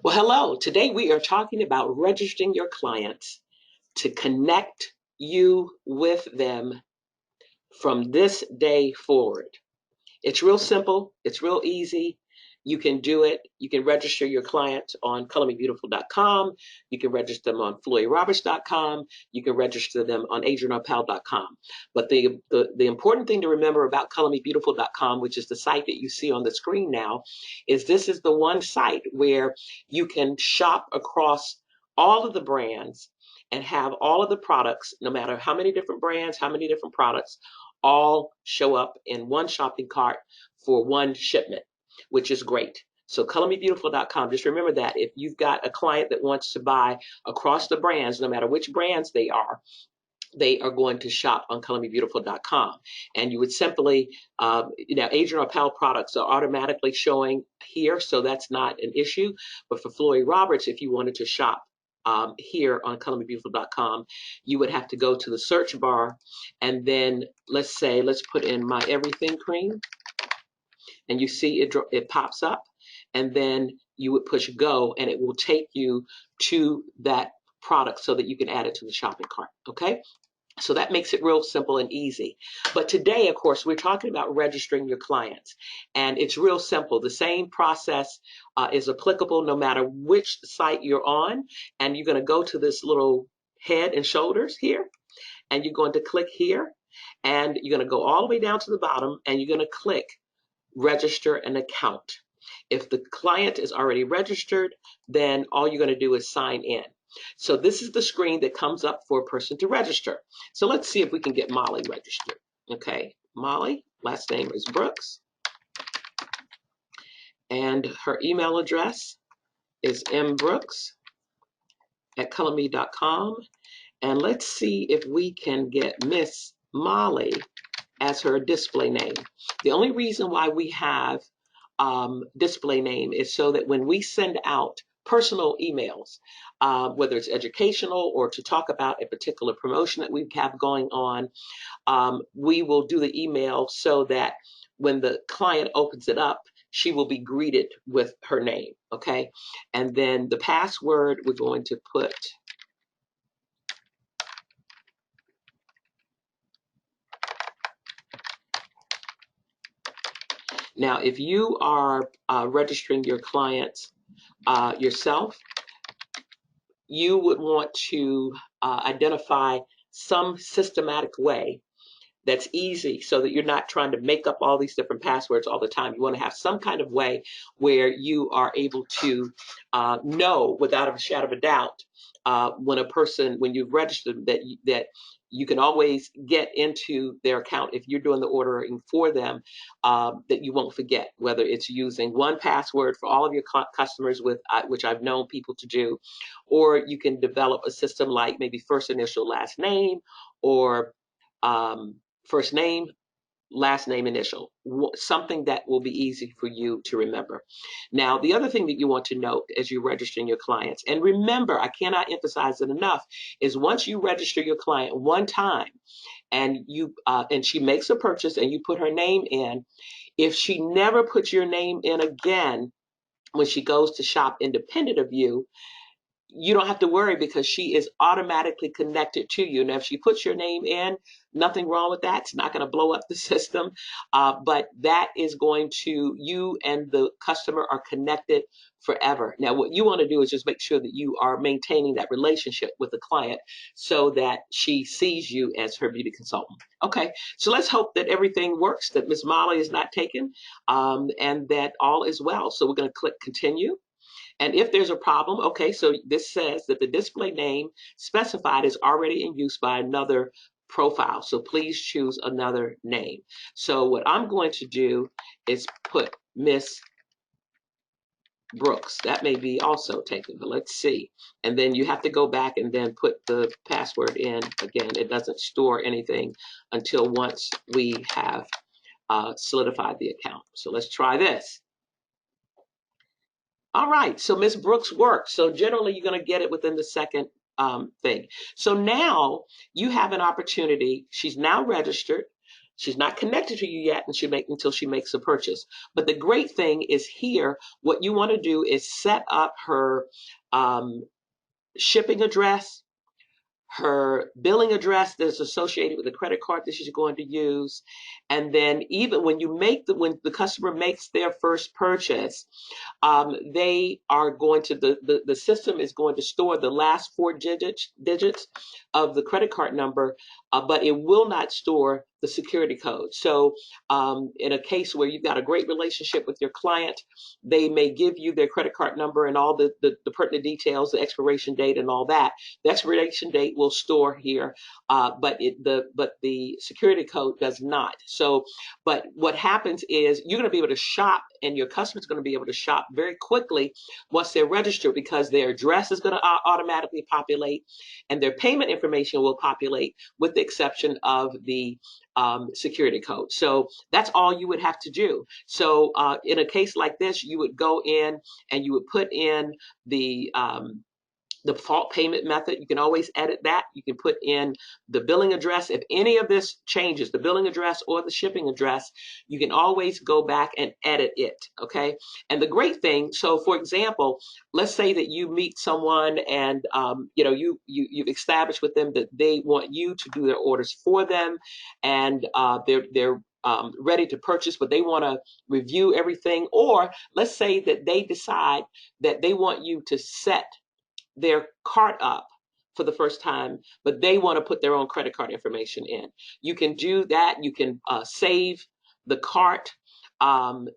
Well, hello. Today we are talking about registering your clients to connect you with them from this day forward. It's real simple. It's real easy. You can do it. You can register your clients on colormebeautiful.com. You can register them on floydroberts.com. You can register them on adrianarpel.com. But the important thing to remember about colormebeautiful.com, which is the site that you see on the screen now, is this is the one site where you can shop across all of the brands and have all of the products, no matter how many different brands, how many different products, all show up in one shopping cart for one shipment, which is great. So colormebeautiful.com, just remember that if you've got a client that wants to buy across the brands, no matter which brands they are going to shop on colormebeautiful.com. And you would simply, Adrian Appel products are automatically showing here, so that's not an issue. But for Floyd Roberts, if you wanted to shop here on colormebeautiful.com, you would have to go to the search bar and then let's put in my everything cream, and you see it pops up, and then you would push go and it will take you to that product so that you can add it to the shopping cart. Okay, so that makes it real simple and easy. But today, of course, we're talking about registering your clients. And it's real simple. The same process is applicable no matter which site you're on. And you're going to go to this little head and shoulders here. And you're going to click here. And you're going to go all the way down to the bottom. And you're going to click register an account. If the client is already registered, then all you're going to do is sign in. So this is the screen that comes up for a person to register. So let's see if we can get Molly registered. Okay, Molly, last name is Brooks, and her email address is mbrooks@colorme.com. And let's see if we can get Miss Molly as her display name. The only reason why we have display name is so that when we send out personal emails, whether it's educational or to talk about a particular promotion that we have going on, we will do the email so that when the client opens it up, she will be greeted with her name. Okay. And then the password, we're going to put now, if you are registering your clients yourself, you would want to identify some systematic way that's easy so that you're not trying to make up all these different passwords all the time. You want to have some kind of way where you are able to know without a shadow of a doubt when you've registered that you can always get into their account if you're doing the ordering for them, that you won't forget, whether it's using one password for all of your customers, which I've known people to do, or you can develop a system like maybe first initial, last name, or first name, last name, initial, something that will be easy for you to remember. Now, the other thing that you want to note as you're registering your clients, and remember, I cannot emphasize it enough, is once you register your client one time and she makes a purchase and you put her name in, if she never puts your name in again when she goes to shop independent of you, you don't have to worry because she is automatically connected to you. Now, if she puts your name in, nothing wrong with that. It's not going to blow up the system. But that is going to, you and the customer are connected forever. Now, what you want to do is just make sure that you are maintaining that relationship with the client so that she sees you as her beauty consultant. Okay, so let's hope that everything works, that Miss Molly is not taken, and that all is well. So we're going to click continue. And if there's a problem, okay, so this says that the display name specified is already in use by another profile. So please choose another name. So what I'm going to do is put Miss Brooks. That may be also taken, but let's see. And then you have to go back and then put the password in again. It doesn't store anything until once we have solidified the account. So let's try this. All right, so Miss Brooks works. So generally you're going to get it within the second thing. So now you have an opportunity. She's now registered. She's not connected to you yet until she makes a purchase. But the great thing is here, what you want to do is set up her um, shipping address, her billing address that's associated with the credit card that she's going to use. And then even when when the customer makes their first purchase, they are going to, the system is going to store the last four digits of the credit card number, but it will not store the security code. So in a case where you've got a great relationship with your client, they may give you their credit card number and all the pertinent details, the expiration date and all that. The expiration date will store here, but the security code does not. So, but what happens is you're going to be able to shop, and your customer's going to be able to shop very quickly once they're registered, because their address is going to automatically populate, and their payment information will populate, with the exception of the security code. So that's all you would have to do. So in a case like this, you would go in and you would put in the default payment method. You can always edit that. You can put in the billing address. If any of this changes, the billing address or the shipping address, you can always go back and edit it. Okay. And the great thing, so for example, let's say that you meet someone and you've established with them that they want you to do their orders for them, and they're ready to purchase, but they want to review everything. Or let's say that they decide that they want you to set their cart up for the first time, but they want to put their own credit card information in. You can do that. You can save the cart. When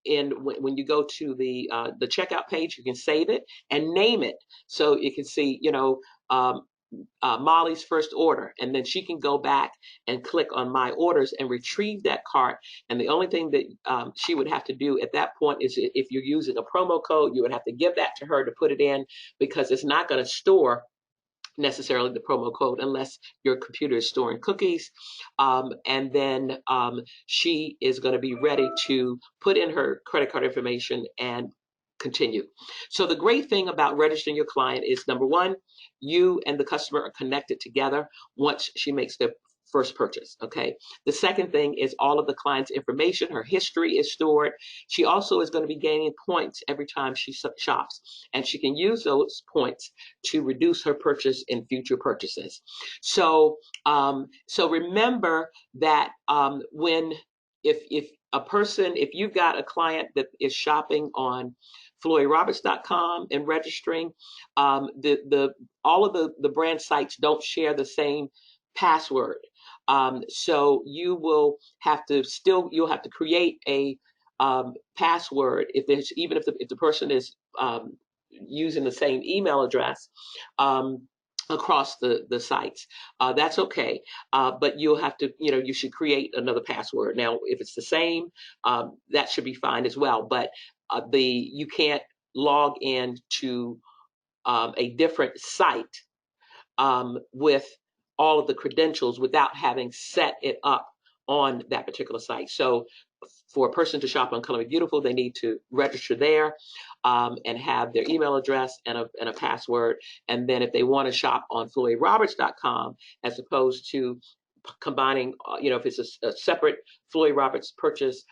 you go to the checkout page, you can save it and name it, so you can see, Molly's first order, and then she can go back and click on my orders and retrieve that cart. And the only thing that she would have to do at that point is, if you're using a promo code, you would have to give that to her to put it in, because it's not going to store necessarily the promo code unless your computer is storing cookies. And then she is going to be ready to put in her credit card information and continue. So the great thing about registering your client is, number one, you and the customer are connected together once she makes their first purchase. Okay. The second thing is all of the client's information, her history is stored. She also is going to be gaining points every time she shops, and she can use those points to reduce her purchase in future purchases. So, so remember that if you've got a client that is shopping on FloydRoberts.com and registering, all of the brand sites don't share the same password. So you'll have to create a password even if the person is using the same email address across the sites. That's okay. But you'll have to, you should create another password. Now, if it's the same, that should be fine as well. But you can't log in to a different site with all of the credentials without having set it up on that particular site. So for a person to shop on Color Me Beautiful, they need to register there and have their email address and a password. And then if they want to shop on FloydRoberts.com, as opposed to combining, if it's a separate Floyd Roberts purchase,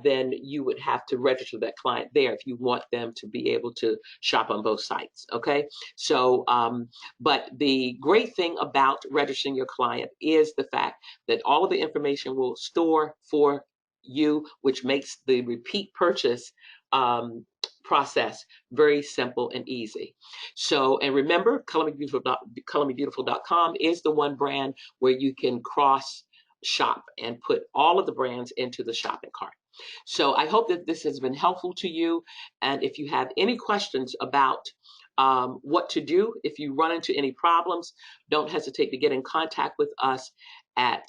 then you would have to register that client there if you want them to be able to shop on both sites. Okay. So, but the great thing about registering your client is the fact that all of the information will store for you, which makes the repeat purchase process very simple and easy. So, and remember, colormebeautiful.com is the one brand where you can cross shop and put all of the brands into the shopping cart. So I hope that this has been helpful to you. And if you have any questions about what to do, if you run into any problems, don't hesitate to get in contact with us at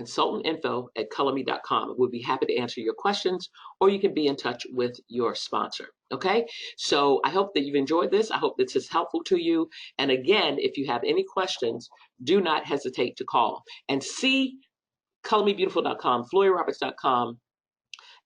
consultantinfo@colorme.com. We'll be happy to answer your questions, or you can be in touch with your sponsor. Okay, so I hope that you've enjoyed this. I hope this is helpful to you. And again, if you have any questions, do not hesitate to call and see colormebeautiful.com, FloydRoberts.com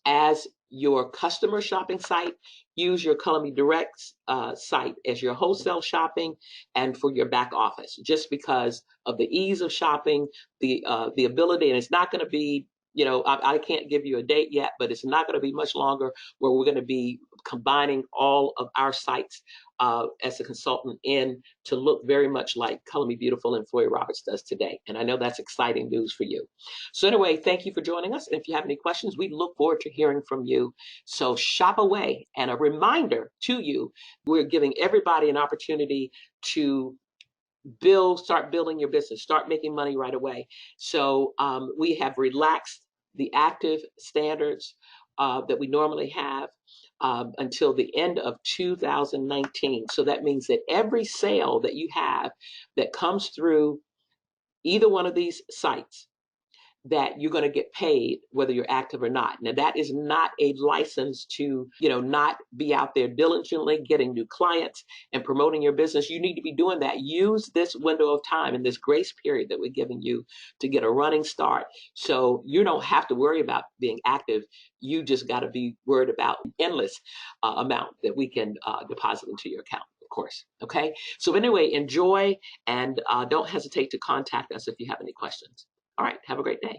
as your customer shopping site, use your Color Me Direct site as your wholesale shopping and for your back office, just because of the ease of shopping, the ability, and it's not going to be, I can't give you a date yet, but it's not going to be much longer where we're going to be combining all of our sites as a consultant in to look very much like Color Me Beautiful and Floyd Roberts does today. And I know that's exciting news for you. So anyway, thank you for joining us. And if you have any questions, we look forward to hearing from you. So shop away. And a reminder to you, we're giving everybody an opportunity to start building your business, start making money right away. So we have relaxed the active standards that we normally have until the end of 2019. So that means that every sale that you have that comes through either one of these sites, that you're going to get paid whether you're active or not. Now, that is not a license to, not be out there diligently getting new clients and promoting your business. You need to be doing that. Use this window of time and this grace period that we're giving you to get a running start. So you don't have to worry about being active. You just got to be worried about endless amount that we can deposit into your account, of course. Okay. So anyway, enjoy and don't hesitate to contact us if you have any questions. All right. Have a great day.